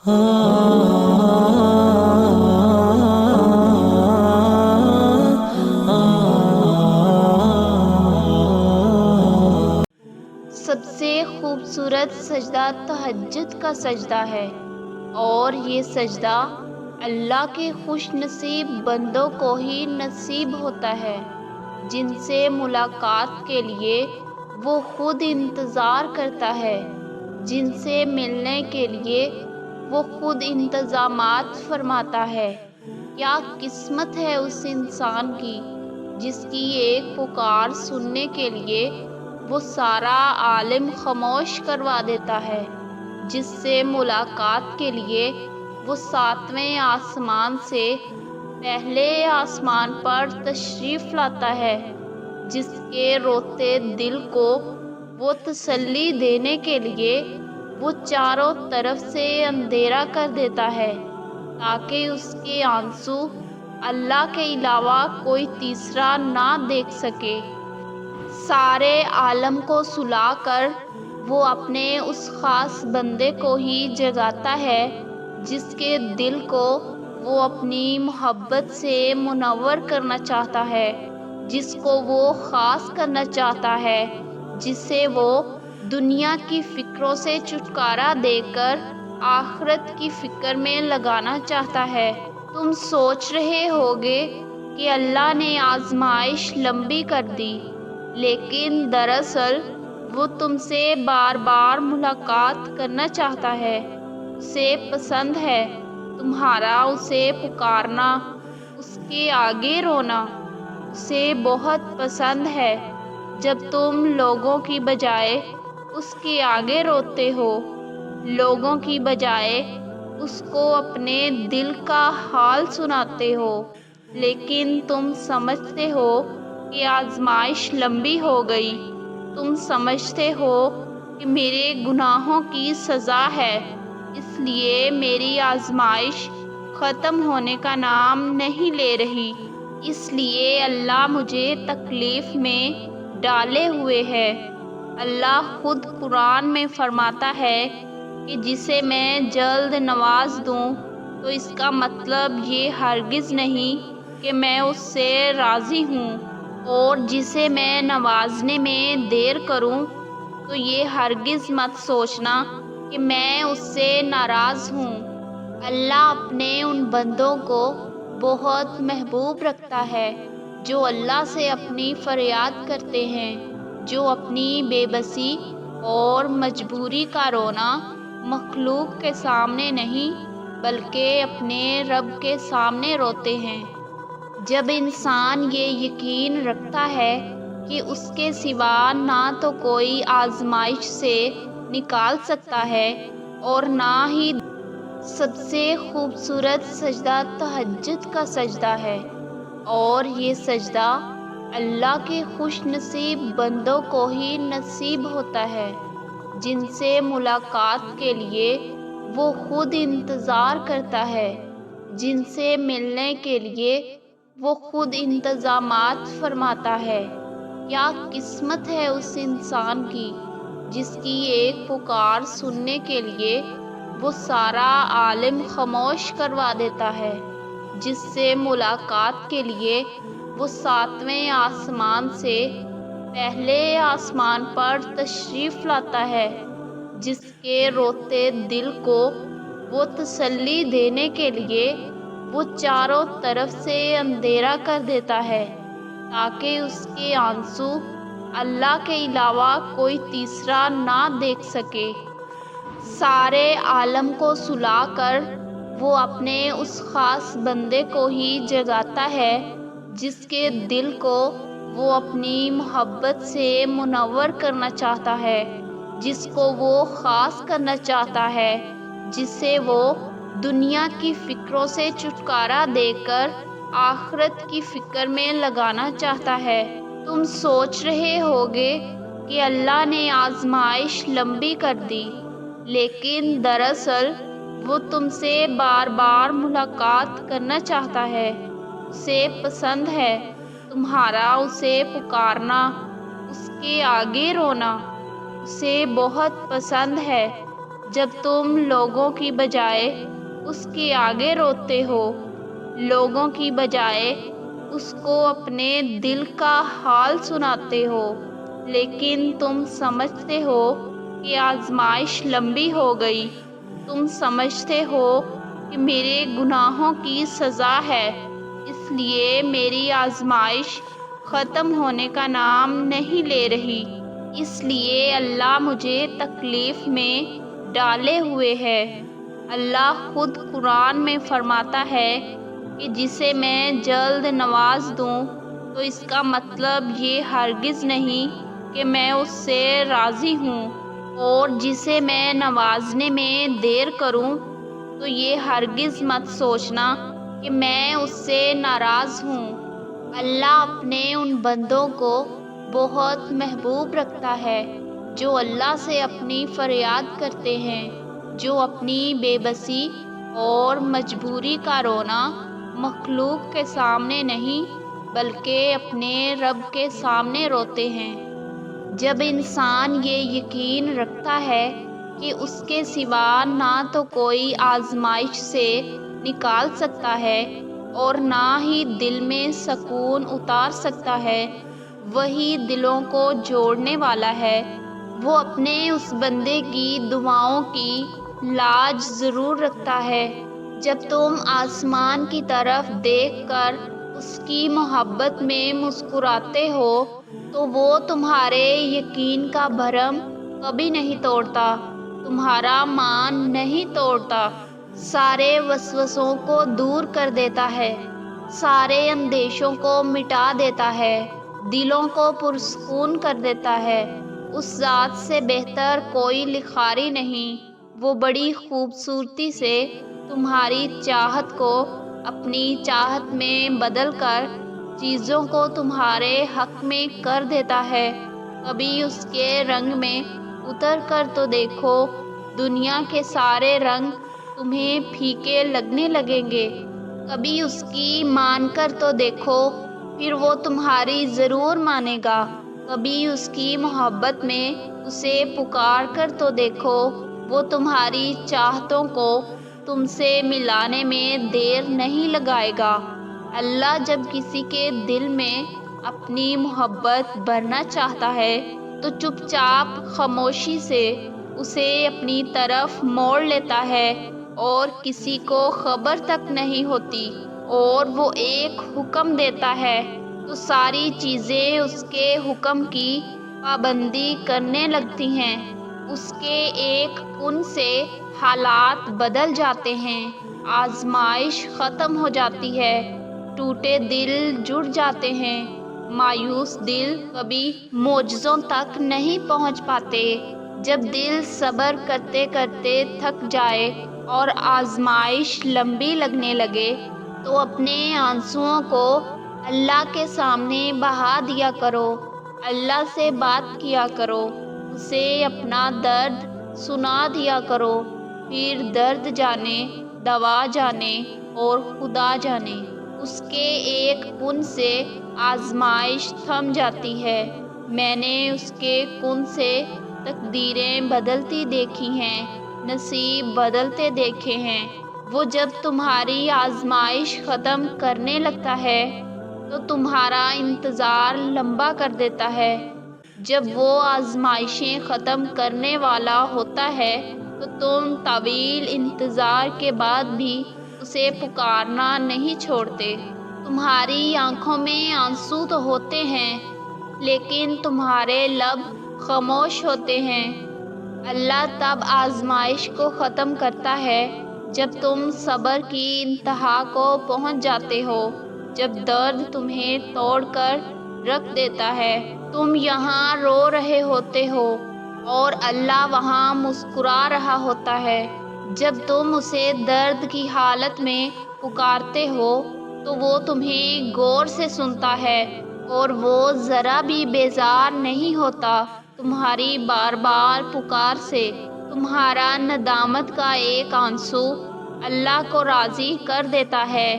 سب سے خوبصورت سجدہ تہجد کا سجدہ ہے، اور یہ سجدہ اللہ کے خوش نصیب بندوں کو ہی نصیب ہوتا ہے، جن سے ملاقات کے لیے وہ خود انتظار کرتا ہے، جن سے ملنے کے لیے وہ خود انتظامات فرماتا ہے۔ کیا قسمت ہے اس انسان کی جس کی ایک پکار سننے کے لیے وہ سارا عالم خاموش کروا دیتا ہے، جس سے ملاقات کے لیے وہ ساتویں آسمان سے پہلے آسمان پر تشریف لاتا ہے، جس کے روتے دل کو وہ تسلی دینے کے لیے وہ چاروں طرف سے اندھیرا کر دیتا ہے، تاکہ اس کے آنسو اللہ کے علاوہ کوئی تیسرا نہ دیکھ سکے۔ سارے عالم کو سلا کر وہ اپنے اس خاص بندے کو ہی جگاتا ہے، جس کے دل کو وہ اپنی محبت سے منور کرنا چاہتا ہے، جس کو وہ خاص کرنا چاہتا ہے، جسے وہ دنیا کی فکروں سے چھٹکارا دے کر آخرت کی فکر میں لگانا چاہتا ہے۔ تم سوچ رہے ہوگے کہ اللہ نے آزمائش لمبی کر دی، لیکن دراصل وہ تم سے بار بار ملاقات کرنا چاہتا ہے۔ اسے پسند ہے تمہارا اسے پکارنا، اس کے آگے رونا۔ اسے بہت پسند ہے جب تم لوگوں کی بجائے اس کے آگے روتے ہو، لوگوں کی بجائے اس کو اپنے دل کا حال سناتے ہو، لیکن تم سمجھتے ہو کہ آزمائش لمبی ہو گئی، تم سمجھتے ہو کہ میرے گناہوں کی سزا ہے، اس لیے میری آزمائش ختم ہونے کا نام نہیں لے رہی، اس لیے اللہ مجھے تکلیف میں ڈالے ہوئے ہے۔ اللہ خود قرآن میں فرماتا ہے کہ جسے میں جلد نواز دوں تو اس کا مطلب یہ ہرگز نہیں کہ میں اس سے راضی ہوں، اور جسے میں نوازنے میں دیر کروں تو یہ ہرگز مت سوچنا کہ میں اس سے ناراض ہوں۔ اللہ اپنے ان بندوں کو بہت محبوب رکھتا ہے جو اللہ سے اپنی فریاد کرتے ہیں، جو اپنی بے بسی اور مجبوری کا رونا مخلوق کے سامنے نہیں بلکہ اپنے رب کے سامنے روتے ہیں۔ جب انسان یہ یقین رکھتا ہے کہ اس کے سوا نہ تو کوئی آزمائش سے نکال سکتا ہے اور نہ ہی سب سے خوبصورت سجدہ تہجد کا سجدہ ہے، اور یہ سجدہ اللہ کے خوش نصیب بندوں کو ہی نصیب ہوتا ہے، جن سے ملاقات کے لیے وہ خود انتظار کرتا ہے، جن سے ملنے کے لیے وہ خود انتظامات فرماتا ہے۔ کیا قسمت ہے اس انسان کی جس کی ایک پکار سننے کے لیے وہ سارا عالم خاموش کروا دیتا ہے، جس سے ملاقات کے لیے وہ ساتویں آسمان سے پہلے آسمان پر تشریف لاتا ہے، جس کے روتے دل کو وہ تسلی دینے کے لیے وہ چاروں طرف سے اندھیرا کر دیتا ہے، تاکہ اس کے آنسو اللہ کے علاوہ کوئی تیسرا نہ دیکھ سکے۔ سارے عالم کو سلا کر وہ اپنے اس خاص بندے کو ہی جگاتا ہے، جس کے دل کو وہ اپنی محبت سے منور کرنا چاہتا ہے، جس کو وہ خاص کرنا چاہتا ہے، جسے وہ دنیا کی فکروں سے چھٹکارا دے کر آخرت کی فکر میں لگانا چاہتا ہے۔ تم سوچ رہے ہوگے کہ اللہ نے آزمائش لمبی کر دی، لیکن دراصل وہ تم سے بار بار ملاقات کرنا چاہتا ہے۔ اسے پسند ہے تمہارا اسے پکارنا، اس کے آگے رونا۔ اسے بہت پسند ہے جب تم لوگوں کی بجائے اس کے آگے روتے ہو، لوگوں کی بجائے اس کو اپنے دل کا حال سناتے ہو، لیکن تم سمجھتے ہو کہ آزمائش لمبی ہو گئی، تم سمجھتے ہو کہ میرے گناہوں کی سزا ہے، اس لیے میری آزمائش ختم ہونے کا نام نہیں لے رہی، اس لیے اللہ مجھے تکلیف میں ڈالے ہوئے ہے۔ اللہ خود قرآن میں فرماتا ہے کہ جسے میں جلد نواز دوں تو اس کا مطلب یہ ہرگز نہیں کہ میں اس سے راضی ہوں، اور جسے میں نوازنے میں دیر کروں تو یہ ہرگز مت سوچنا کہ میں اس سے ناراض ہوں۔ اللہ اپنے ان بندوں کو بہت محبوب رکھتا ہے جو اللہ سے اپنی فریاد کرتے ہیں، جو اپنی بے بسی اور مجبوری کا رونا مخلوق کے سامنے نہیں بلکہ اپنے رب کے سامنے روتے ہیں۔ جب انسان یہ یقین رکھتا ہے کہ اس کے سوا نہ تو کوئی آزمائش سے نکال سکتا ہے اور نہ ہی دل میں سکون اتار سکتا ہے، وہی دلوں کو جوڑنے والا ہے، وہ اپنے اس بندے کی دعاؤں کی لاج ضرور رکھتا ہے۔ جب تم آسمان کی طرف دیکھ کر اس کی محبت میں مسکراتے ہو تو وہ تمہارے یقین کا بھرم کبھی نہیں توڑتا، تمہارا مان نہیں توڑتا، سارے وسوسوں کو دور کر دیتا ہے، سارے اندیشوں کو مٹا دیتا ہے، دلوں کو پرسکون کر دیتا ہے۔ اس ذات سے بہتر کوئی لکھاری نہیں، وہ بڑی خوبصورتی سے تمہاری چاہت کو اپنی چاہت میں بدل کر چیزوں کو تمہارے حق میں کر دیتا ہے۔ کبھی اس کے رنگ میں اتر کر تو دیکھو، دنیا کے سارے رنگ تمہیں پھیکے لگنے لگیں گے، کبھی اس کی مان کر تو دیکھو، پھر وہ تمہاری ضرور مانے گا، کبھی اس کی محبت میں اسے پکار کر تو دیکھو، وہ تمہاری چاہتوں کو تم سے ملانے میں دیر نہیں لگائے گا۔ اللہ جب کسی کے دل میں اپنی محبت بھرنا چاہتا ہے تو چپ چاپ خاموشی سے اسے اپنی طرف موڑ لیتا ہے اور کسی کو خبر تک نہیں ہوتی، اور وہ ایک حکم دیتا ہے تو ساری چیزیں اس کے حکم کی پابندی کرنے لگتی ہیں، اس کے ایک کن سے حالات بدل جاتے ہیں، آزمائش ختم ہو جاتی ہے، ٹوٹے دل جڑ جاتے ہیں، مایوس دل کبھی معجزوں تک نہیں پہنچ پاتے۔ جب دل صبر کرتے کرتے تھک جائے اور آزمائش لمبی لگنے لگے تو اپنے آنسوؤں کو اللہ کے سامنے بہا دیا کرو، اللہ سے بات کیا کرو، اسے اپنا درد سنا دیا کرو، پھر درد جانے، دوا جانے اور خدا جانے، اس کے ایک کن سے آزمائش تھم جاتی ہے۔ میں نے اس کے کن سے تقدیریں بدلتی دیکھی ہیں، نصیب بدلتے دیکھے ہیں۔ وہ جب تمہاری آزمائش ختم کرنے لگتا ہے تو تمہارا انتظار لمبا کر دیتا ہے، جب وہ آزمائشیں ختم کرنے والا ہوتا ہے تو تم طویل انتظار کے بعد بھی اسے پکارنا نہیں چھوڑتے۔ تمہاری آنکھوں میں آنسو تو ہوتے ہیں لیکن تمہارے لب خاموش ہوتے ہیں۔ اللہ تب آزمائش کو ختم کرتا ہے جب تم صبر کی انتہا کو پہنچ جاتے ہو، جب درد تمہیں توڑ کر رکھ دیتا ہے، تم یہاں رو رہے ہوتے ہو اور اللہ وہاں مسکرا رہا ہوتا ہے، جب تم اسے درد کی حالت میں پکارتے ہو تو وہ تمہیں غور سے سنتا ہے اور وہ ذرا بھی بیزار نہیں ہوتا تمہاری بار بار پکار سے۔ تمہارا ندامت کا ایک آنسو اللہ کو راضی کر دیتا ہے۔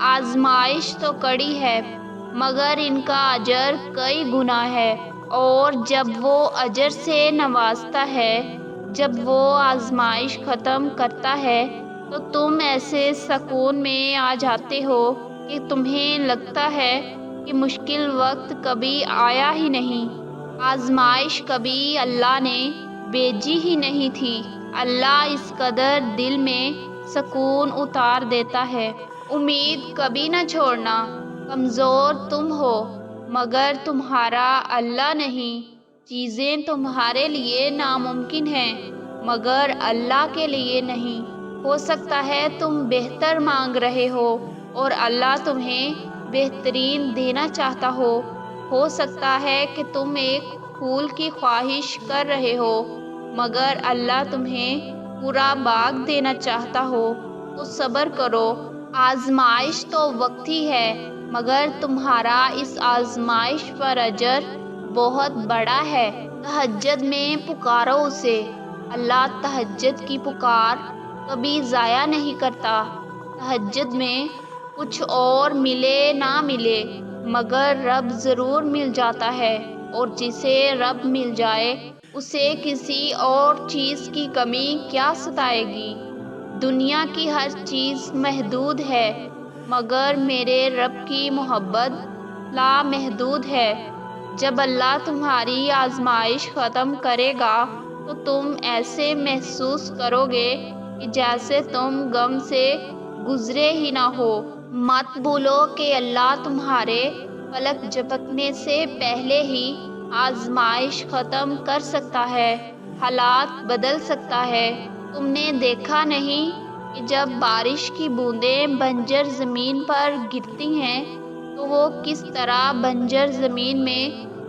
آزمائش تو کڑی ہے مگر ان کا اجر کئی گنا ہے، اور جب وہ اجر سے نوازتا ہے جب وہ آزمائش ختم کرتا ہے تو تم ایسے سکون میں آ جاتے ہو کہ تمہیں لگتا ہے کہ مشکل وقت کبھی آیا ہی نہیں، آزمائش کبھی اللہ نے بھیجی ہی نہیں تھی۔ اللہ اس قدر دل میں سکون اتار دیتا ہے۔ امید کبھی نہ چھوڑنا، کمزور تم ہو مگر تمہارا اللہ نہیں، چیزیں تمہارے لیے ناممکن ہیں مگر اللہ کے لیے نہیں۔ ہو سکتا ہے تم بہتر مانگ رہے ہو اور اللہ تمہیں بہترین دینا چاہتا ہو سکتا ہے کہ تم ایک پھول کی خواہش کر رہے ہو مگر اللہ تمہیں پورا باغ دینا چاہتا ہو، تو صبر کرو۔ آزمائش تو وقتی ہے مگر تمہارا اس آزمائش پر اجر بہت بڑا ہے۔ تہجد میں پکارو اسے، اللہ تہجد کی پکار کبھی ضائع نہیں کرتا۔ تہجد میں کچھ اور ملے نہ ملے مگر رب ضرور مل جاتا ہے، اور جسے رب مل جائے اسے کسی اور چیز کی کمی کیا ستائے گی۔ دنیا کی ہر چیز محدود ہے مگر میرے رب کی محبت لامحدود ہے۔ جب اللہ تمہاری آزمائش ختم کرے گا تو تم ایسے محسوس کرو گے کہ جیسے تم غم سے گزرے ہی نہ ہو۔ مت بھولو کہ اللہ تمہارے پلک جھپکنے سے پہلے ہی آزمائش ختم کر سکتا ہے، حالات بدل سکتا ہے۔ تم نے دیکھا نہیں کہ جب بارش کی بوندیں بنجر زمین پر گرتی ہیں تو وہ کس طرح بنجر زمین میں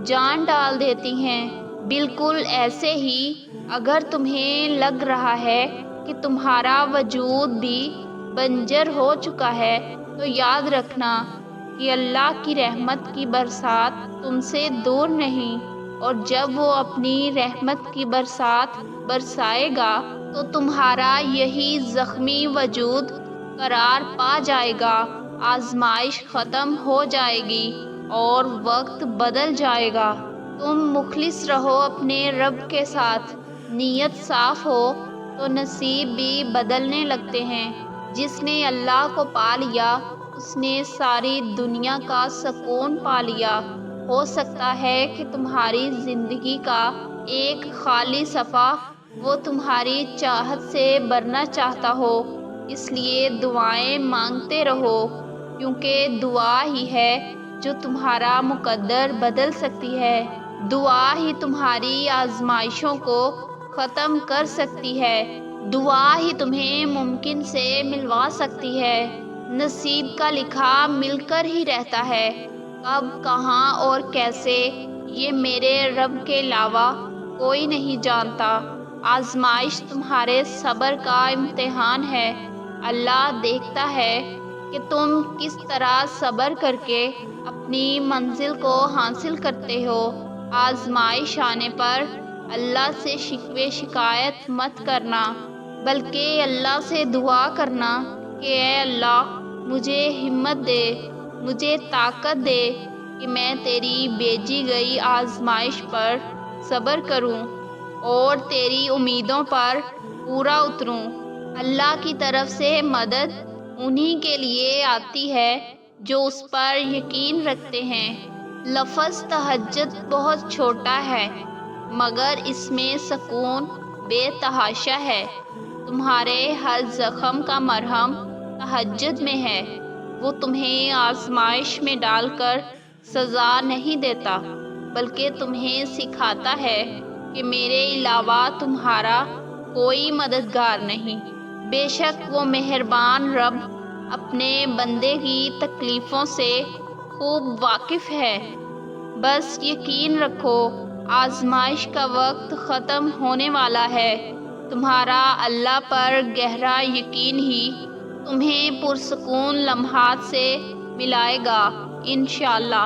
جان ڈال دیتی ہیں؟ بالکل ایسے ہی اگر تمہیں لگ رہا ہے کہ تمہارا وجود بھی بنجر ہو چکا ہے تو یاد رکھنا کہ اللہ کی رحمت کی برسات تم سے دور نہیں، اور جب وہ اپنی رحمت کی برسات برسائے گا تو تمہارا یہی زخمی وجود قرار پا جائے گا، آزمائش ختم ہو جائے گی اور وقت بدل جائے گا۔ تم مخلص رہو اپنے رب کے ساتھ، نیت صاف ہو تو نصیب بھی بدلنے لگتے ہیں۔ جس نے اللہ کو پا لیا اس نے ساری دنیا کا سکون پا لیا۔ ہو سکتا ہے کہ تمہاری زندگی کا ایک خالی صفحہ وہ تمہاری چاہت سے بھرنا چاہتا ہو، اس لیے دعائیں مانگتے رہو، کیونکہ دعا ہی ہے جو تمہارا مقدر بدل سکتی ہے۔ دعا ہی تمہاری آزمائشوں کو ختم کر سکتی ہے، دعا ہی تمہیں ممکن سے ملوا سکتی ہے۔ نصیب کا لکھا مل کر ہی رہتا ہے، کب کہاں اور کیسے یہ میرے رب کے علاوہ کوئی نہیں جانتا۔ آزمائش تمہارے صبر کا امتحان ہے، اللہ دیکھتا ہے کہ تم کس طرح صبر کر کے اپنی منزل کو حاصل کرتے ہو۔ آزمائش آنے پر اللہ سے شکوے شکایت مت کرنا بلکہ اللہ سے دعا کرنا کہ اے اللہ مجھے ہمت دے، مجھے طاقت دے کہ میں تیری بھیجی گئی آزمائش پر صبر کروں اور تیری امیدوں پر پورا اتروں۔ اللہ کی طرف سے مدد انہی کے لیے آتی ہے جو اس پر یقین رکھتے ہیں۔ لفظ تہجد بہت چھوٹا ہے مگر اس میں سکون بے تحاشا ہے۔ تمہارے ہر زخم کا مرہم تہجد میں ہے، وہ تمہیں آزمائش میں ڈال کر سزا نہیں دیتا بلکہ تمہیں سکھاتا ہے کہ میرے علاوہ تمہارا کوئی مددگار نہیں۔ بے شک وہ مہربان رب اپنے بندے کی تکلیفوں سے خوب واقف ہے۔ بس یقین رکھو آزمائش کا وقت ختم ہونے والا ہے، تمہارا اللہ پر گہرا یقین ہی تمہیں پرسکون لمحات سے ملائے گا انشاءاللہ۔